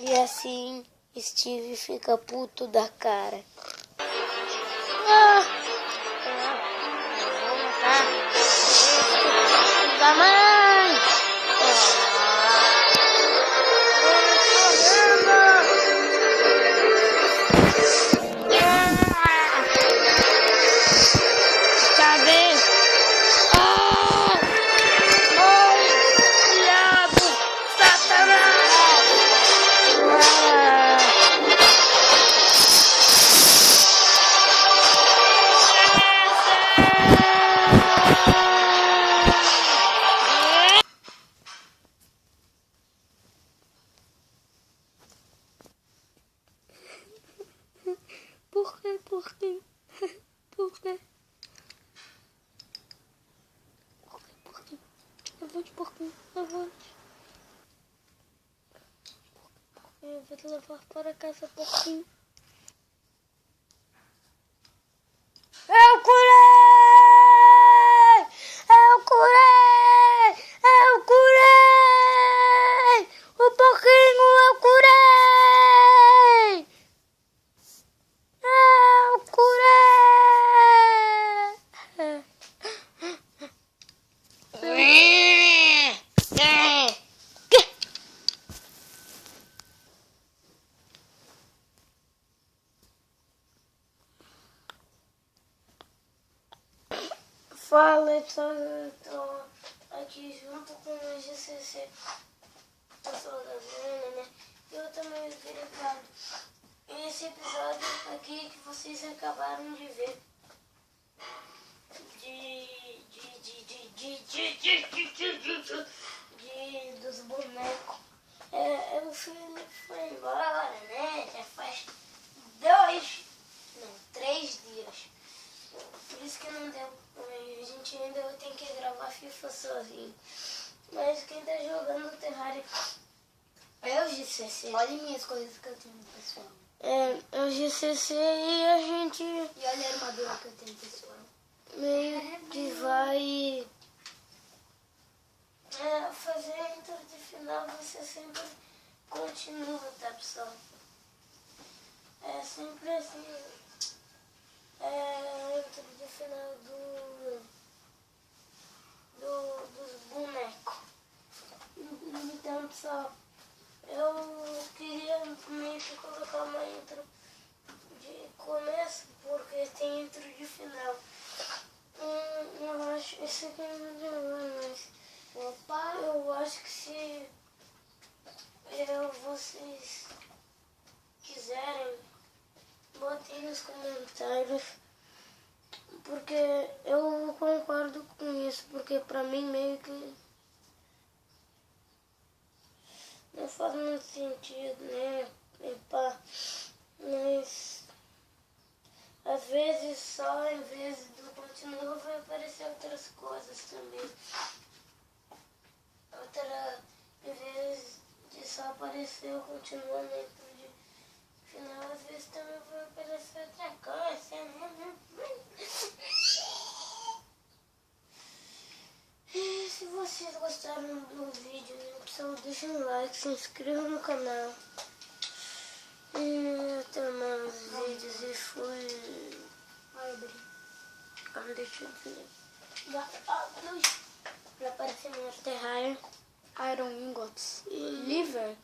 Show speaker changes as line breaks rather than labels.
E assim Steve fica puto da cara. Ah! Vou matar esse da mãe! Cadê? Ah! Mãe! Diabo! Satanás! Por quê? Por quê? Por quê? Por quê? Levante, por quê? Levante. Eu vou te levar para casa, porquinho. Eu curei! Eu curei! Eu curei! O porquinho eu curei! Eu curei! Fala, eu tô aqui junto com o GCC, pessoal da Zona, né? E eu também queria falar. Esse episódio aqui que vocês acabaram de ver dos bonecos. O filho foi embora, né? Já faz 3 dias. Por isso que não deu. A gente ainda tem que gravar FIFA sozinho. Mas quem tá jogando Terraria é o GCC.
Olha minhas coisas que eu tenho, pessoal.
É o GCC e a gente
E olha a armadura que eu tenho, pessoal.
meio que vai fazer a intro de final. Você sempre continua, tá, pessoal? É sempre assim. A intro de final dos bonecos. Então, pessoal, eu queria meio que colocar uma intro de começo, porque tem intro de final. Eu acho, esse aqui não é mais. Opa, eu acho que se vocês quiserem, botem nos comentários, porque eu concordo com isso, porque pra mim meio que não faz muito sentido, né? Mas às vezes só em vez do continua vai aparecer outras coisas também. Em vez de só aparecer o continua dentro de final, às vezes também vai aparecer outra coisa, né? E se vocês gostaram do vídeo, pessoal, deixem um like, se inscrevam no canal. E até mais vídeos e fui.
Vai abrir.
Deixa eu ver. Vai aparecer minha Terraria.
Iron Ingots.
Liver.